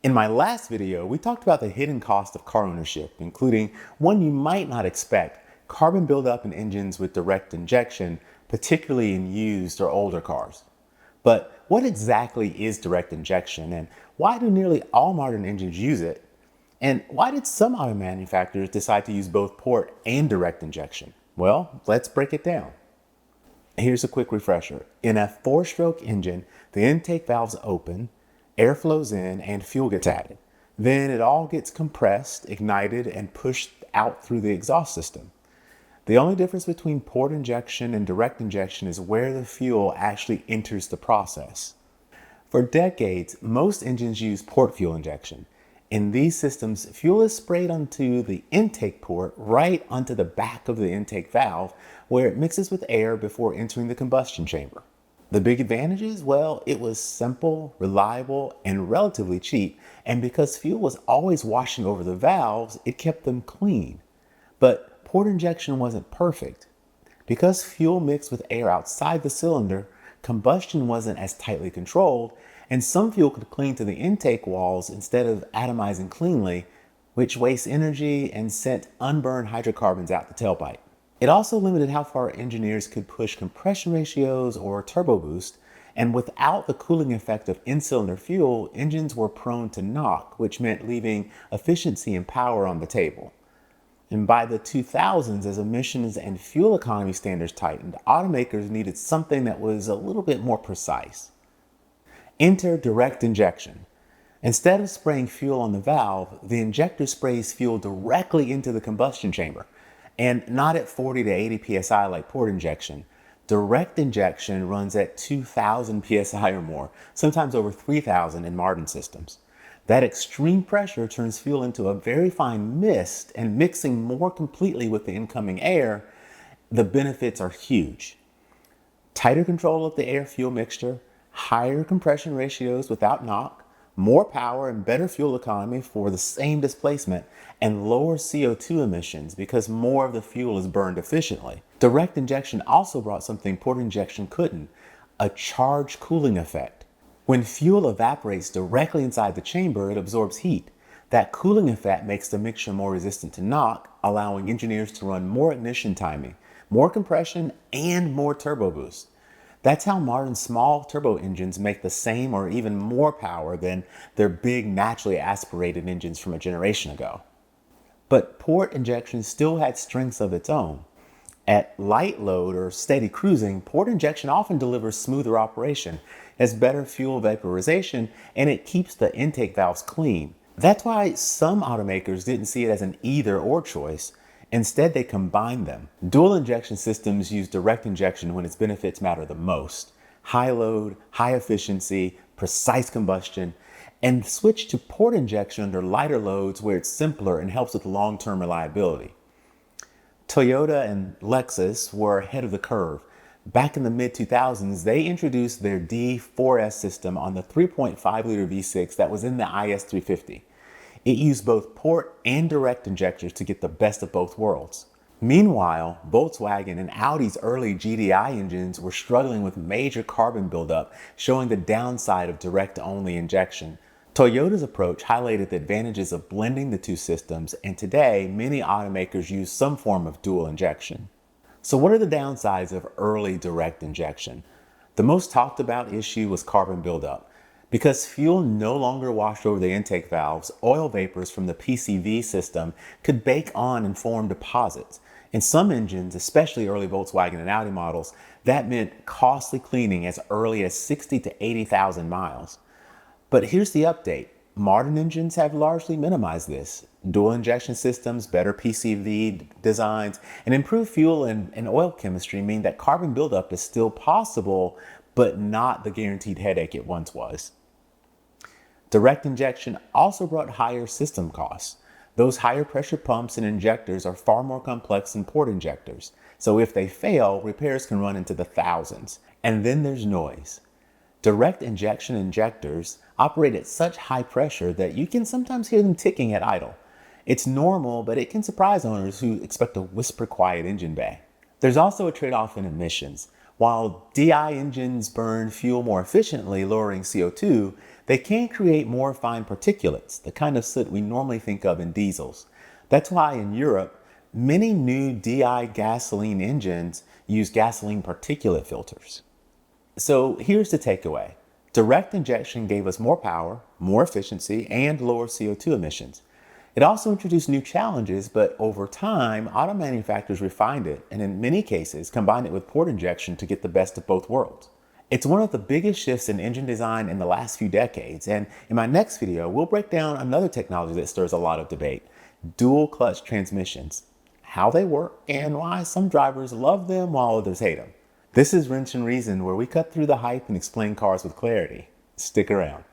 In my last video, we talked about the hidden cost of car ownership, including one you might not expect: carbon buildup in engines with direct injection, particularly in used or older cars. But what exactly is direct injection, and why do nearly all modern engines use it? And why did some auto manufacturers decide to use both port and direct injection? Well, let's break it down. Here's a quick refresher. In a four-stroke engine, the intake valves open, air flows in, and fuel gets added. Then it all gets compressed, ignited, and pushed out through the exhaust system. The only difference between port injection and direct injection is where the fuel actually enters the process. For decades, most engines use port fuel injection. In these systems, fuel is sprayed onto the intake port right onto the back of the intake valve, where it mixes with air before entering the combustion chamber. The big advantages? Well, it was simple, reliable, and relatively cheap, and because fuel was always washing over the valves, it kept them clean. But port injection wasn't perfect. Because fuel mixed with air outside the cylinder, combustion wasn't as tightly controlled, and some fuel could cling to the intake walls instead of atomizing cleanly, which wastes energy and sent unburned hydrocarbons out the tailpipe. It also limited how far engineers could push compression ratios or turbo boost, and without the cooling effect of in-cylinder fuel, engines were prone to knock, which meant leaving efficiency and power on the table. And by the 2000s, as emissions and fuel economy standards tightened, automakers needed something that was a little bit more precise. Enter direct injection. Instead of spraying fuel on the valve, the injector sprays fuel directly into the combustion chamber, and not at 40 to 80 psi like port injection. Direct injection runs at 2,000 psi or more, sometimes over 3,000 in modern systems. That extreme pressure turns fuel into a very fine mist, and mixing more completely with the incoming air, the benefits are huge. Tighter control of the air-fuel mixture, higher compression ratios without knock, more power and better fuel economy for the same displacement, and lower CO2 emissions because more of the fuel is burned efficiently. Direct injection also brought something port injection couldn't: a charge cooling effect. When fuel evaporates directly inside the chamber, it absorbs heat. That cooling effect makes the mixture more resistant to knock, allowing engineers to run more ignition timing, more compression, and more turbo boost. That's how modern small turbo engines make the same or even more power than their big naturally aspirated engines from a generation ago. But port injection still had strengths of its own. At light load or steady cruising, port injection often delivers smoother operation, has better fuel vaporization, and it keeps the intake valves clean. That's why some automakers didn't see it as an either or choice. Instead, they combined them. Dual injection systems use direct injection when its benefits matter the most: high load, high efficiency, precise combustion, and switch to port injection under lighter loads where it's simpler and helps with long-term reliability. Toyota and Lexus were ahead of the curve. Back in the mid-2000s, they introduced their D4S system on the 3.5-liter V6 that was in the IS350. It used both port and direct injectors to get the best of both worlds. Meanwhile, Volkswagen and Audi's early GDI engines were struggling with major carbon buildup, showing the downside of direct-only injection. Toyota's approach highlighted the advantages of blending the two systems, and today, many automakers use some form of dual injection. So what are the downsides of early direct injection? The most talked about issue was carbon buildup. Because fuel no longer washed over the intake valves, oil vapors from the PCV system could bake on and form deposits. In some engines, especially early Volkswagen and Audi models, that meant costly cleaning as early as 60 to 80,000 miles. But here's the update. Modern engines have largely minimized this. Dual injection systems, better PCV designs, and improved fuel and oil chemistry mean that carbon buildup is still possible, but not the guaranteed headache it once was. Direct injection also brought higher system costs. Those higher pressure pumps and injectors are far more complex than port injectors. So if they fail, repairs can run into the thousands. And then there's noise. Direct injection injectors operate at such high pressure that you can sometimes hear them ticking at idle. It's normal, but it can surprise owners who expect a whisper quiet engine bay. There's also a trade-off in emissions. While DI engines burn fuel more efficiently, lowering CO2, they can create more fine particulates, the kind of soot we normally think of in diesels. That's why in Europe, many new DI gasoline engines use gasoline particulate filters. So here's the takeaway. Direct injection gave us more power, more efficiency, and lower CO2 emissions. It also introduced new challenges, but over time, auto manufacturers refined it and in many cases combined it with port injection to get the best of both worlds. It's one of the biggest shifts in engine design in the last few decades, and in my next video, we'll break down another technology that stirs a lot of debate: dual clutch transmissions, how they work, and why some drivers love them while others hate them. This is Wrench and Reason, where we cut through the hype and explain cars with clarity. Stick around.